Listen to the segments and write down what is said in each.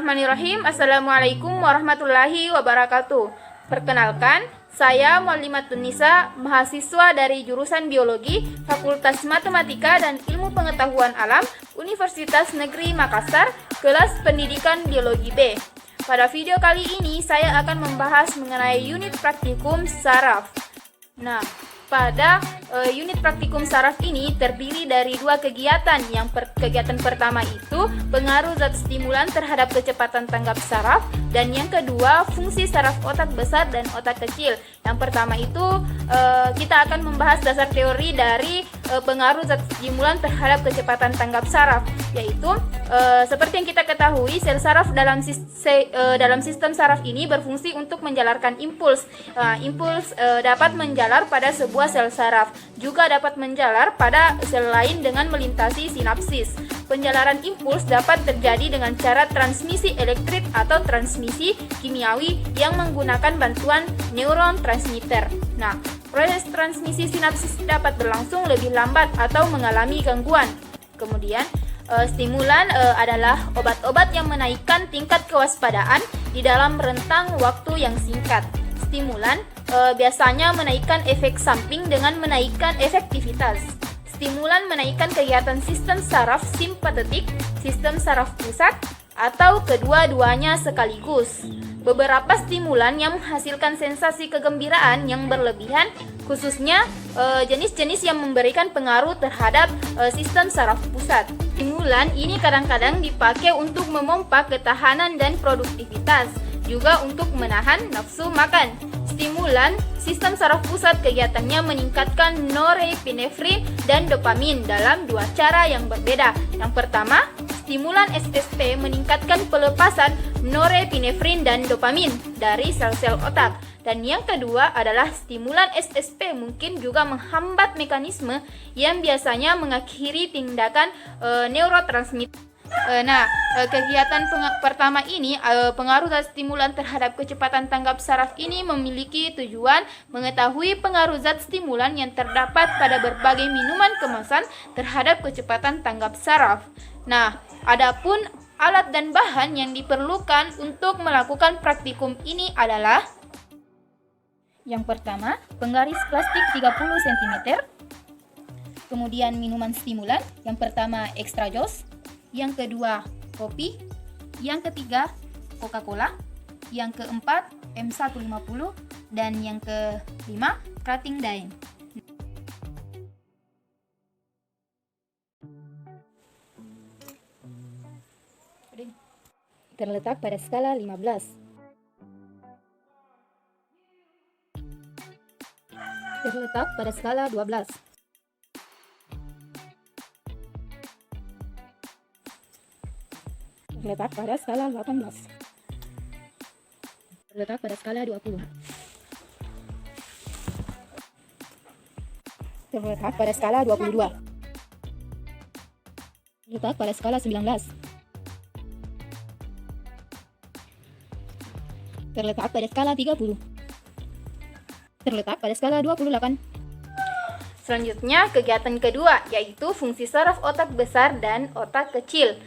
Bismillahirrahmanirrahim. Assalamualaikum warahmatullahi wabarakatuh. Perkenalkan, saya Muallimatun Nisa, mahasiswa dari jurusan Biologi, Fakultas Matematika dan Ilmu Pengetahuan Alam, Universitas Negeri Makassar, kelas Pendidikan Biologi B. Pada video kali ini, saya akan membahas mengenai unit praktikum saraf. Nah, pada unit praktikum saraf ini terdiri dari dua kegiatan. Kegiatan pertama itu pengaruh zat stimulan terhadap kecepatan tanggap saraf, dan yang kedua fungsi saraf otak besar dan otak kecil. Yang pertama itu kita akan membahas dasar teori dari pengaruh zat stimulan terhadap kecepatan tanggap saraf, yaitu seperti yang kita ketahui, sel saraf dalam sistem saraf ini berfungsi untuk menjalarkan impuls. Impuls dapat menjalar pada sebuah sel saraf, juga dapat menjalar pada sel lain dengan melintasi sinapsis. Penjalaran impuls dapat terjadi dengan cara transmisi elektrik atau transmisi kimiawi yang menggunakan bantuan neuron transmitter. Nah, proses transmisi sinapsis dapat berlangsung lebih lambat atau mengalami gangguan. Kemudian, stimulan adalah obat-obat yang menaikkan tingkat kewaspadaan di dalam rentang waktu yang singkat. Stimulan biasanya menaikkan efek samping dengan menaikkan efektivitas. Stimulan menaikkan kegiatan sistem saraf simpatetik, sistem saraf pusat, atau kedua-duanya sekaligus. Beberapa stimulan yang menghasilkan sensasi kegembiraan yang berlebihan, khususnya jenis-jenis yang memberikan pengaruh terhadap sistem saraf pusat. Stimulan ini kadang-kadang dipakai untuk memompa ketahanan dan produktivitas, juga untuk menahan nafsu makan. Stimulan sistem saraf pusat kegiatannya meningkatkan norepinefrin dan dopamin dalam dua cara yang berbeda. Yang pertama, stimulan SSP meningkatkan pelepasan norepinefrin dan dopamin dari sel-sel otak. Dan yang kedua adalah stimulan SSP mungkin juga menghambat mekanisme yang biasanya mengakhiri tindakan neurotransmitter. Kegiatan pertama ini, pengaruh zat stimulan terhadap kecepatan tanggap saraf ini memiliki tujuan mengetahui pengaruh zat stimulan yang terdapat pada berbagai minuman kemasan terhadap kecepatan tanggap saraf. Nah, adapun alat dan bahan yang diperlukan untuk melakukan praktikum ini adalah: yang pertama, penggaris plastik 30 cm, kemudian minuman stimulan, yang pertama extra joss, yang kedua kopi, yang ketiga Coca-Cola, yang keempat M150, dan yang kelima cutting dye. Terletak pada skala 15. Terletak pada skala 12. Terletak pada skala 18. Terletak pada skala 20. Terletak pada skala 22. Terletak pada skala 19. Terletak pada skala 30. Terletak pada skala 28. Selanjutnya, kegiatan kedua, yaitu fungsi saraf otak besar dan otak kecil.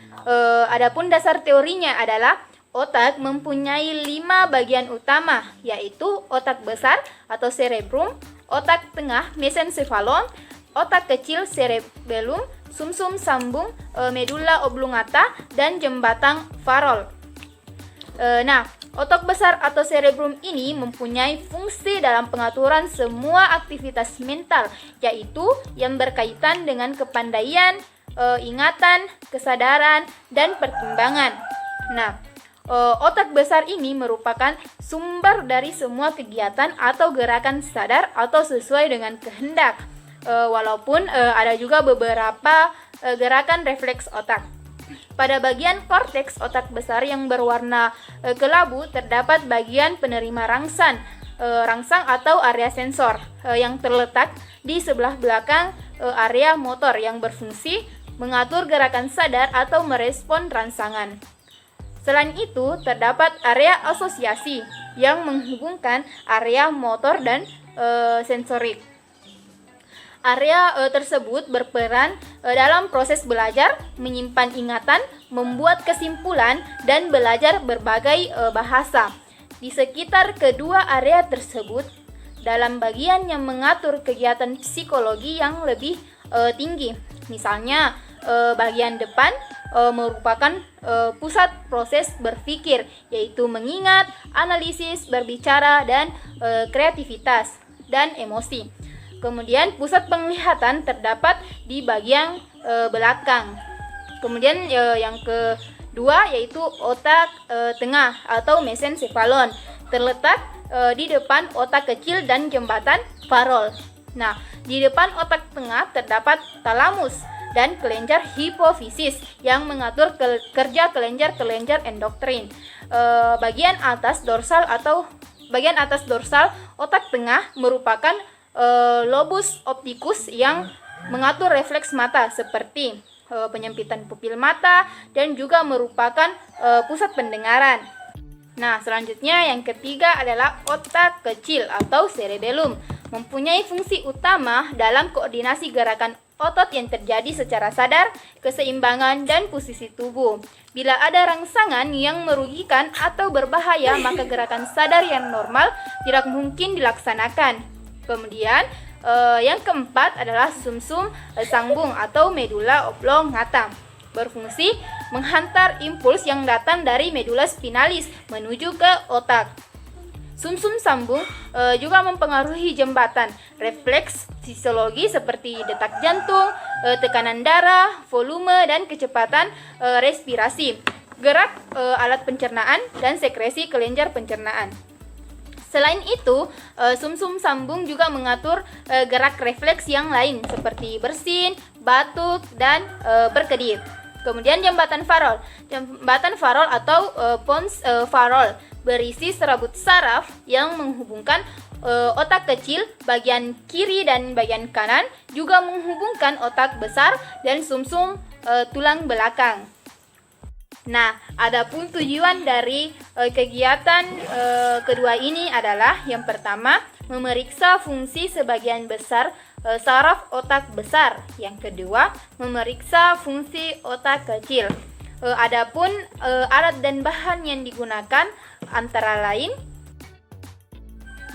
Adapun dasar teorinya adalah otak mempunyai 5 bagian utama, yaitu otak besar atau cerebrum, otak tengah mesencephalon, otak kecil cerebellum, sumsum sambung, medulla oblongata, dan jembatan Farol. Otak besar atau cerebrum ini mempunyai fungsi dalam pengaturan semua aktivitas mental, yaitu yang berkaitan dengan kepandaian, ingatan, kesadaran, dan pertimbangan. Otak besar ini merupakan sumber dari semua kegiatan atau gerakan sadar atau sesuai dengan kehendak, walaupun ada juga beberapa gerakan refleks otak. Pada bagian korteks otak besar yang berwarna kelabu terdapat bagian penerima rangsang atau area sensor yang terletak di sebelah belakang area motor yang berfungsi mengatur gerakan sadar atau merespon rangsangan. Selain itu, terdapat area asosiasi yang menghubungkan area motor dan sensorik. Area tersebut berperan dalam proses belajar, menyimpan ingatan, membuat kesimpulan, dan belajar berbagai bahasa. Di sekitar kedua area tersebut, dalam bagian yang mengatur kegiatan psikologi yang lebih tinggi. Misalnya, bagian depan merupakan pusat proses berpikir, yaitu mengingat, analisis, berbicara, dan kreativitas dan emosi. Kemudian pusat penglihatan terdapat di bagian belakang. Kemudian yang kedua yaitu otak tengah atau mesencephalon, terletak di depan otak kecil dan jembatan farol. Nah, di depan otak tengah terdapat talamus dan kelenjar hipofisis yang mengatur kerja kelenjar-kelenjar endokrin. Bagian atas dorsal otak tengah merupakan lobus opticus yang mengatur refleks mata seperti penyempitan pupil mata dan juga merupakan pusat pendengaran. Nah, selanjutnya yang ketiga adalah otak kecil atau cerebellum, mempunyai fungsi utama dalam koordinasi gerakan otot yang terjadi secara sadar, keseimbangan, dan posisi tubuh. Bila ada rangsangan yang merugikan atau berbahaya, maka gerakan sadar yang normal tidak mungkin dilaksanakan. Kemudian yang keempat adalah sumsum sambung atau medula oblongata, berfungsi menghantar impuls yang datang dari medula spinalis menuju ke otak. Sumsum sambung juga mempengaruhi jembatan refleks fisiologi seperti detak jantung, tekanan darah, volume, dan kecepatan respirasi, gerak alat pencernaan, dan sekresi kelenjar pencernaan. Selain itu, sumsum sambung juga mengatur gerak refleks yang lain seperti bersin, batuk, dan berkedip. Kemudian jembatan farol. Jembatan farol atau pons farol berisi serabut saraf yang menghubungkan otak kecil bagian kiri dan bagian kanan, juga menghubungkan otak besar dan sumsum tulang belakang. Nah, adapun tujuan dari kegiatan kedua ini adalah yang pertama, memeriksa fungsi sebagian besar saraf otak besar. Yang kedua, memeriksa fungsi otak kecil. Adapun alat dan bahan yang digunakan antara lain,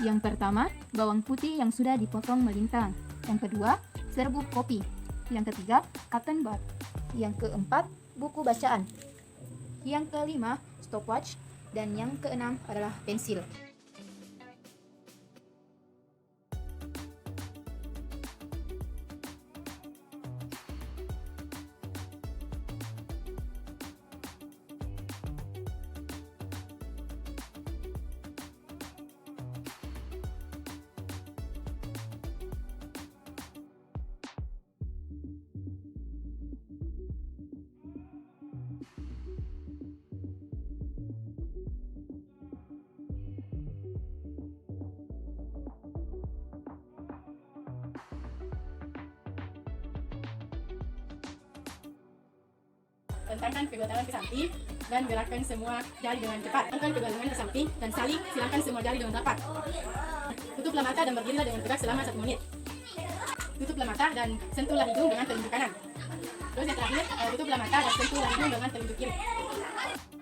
yang pertama, bawang putih yang sudah dipotong melintang. Yang kedua, serbuk kopi. Yang ketiga, cotton bud. Yang keempat, buku bacaan. Yang kelima, stopwatch. Dan yang keenam adalah pensil. Tentangkan kedua tangan ke samping dan gerakkan semua jari dengan cepat. Tentangkan kedua lengan ke samping dan saling silangkan semua jari dengan rapat. Tutuplah mata dan berdirilah dengan tegak selama 1 menit. Tutuplah mata dan sentuhlah hidung dengan telunjuk kanan. Terus yang terakhir, tutuplah mata dan sentuhlah hidung dengan telunjuk kiri.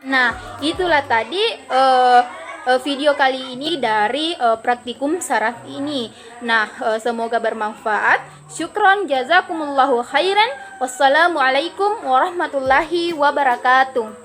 Nah, itulah tadi video kali ini dari praktikum saraf ini. Nah, semoga bermanfaat. Syukron, jazakumullahu khairan. Wassalamualaikum warahmatullahi wabarakatuh.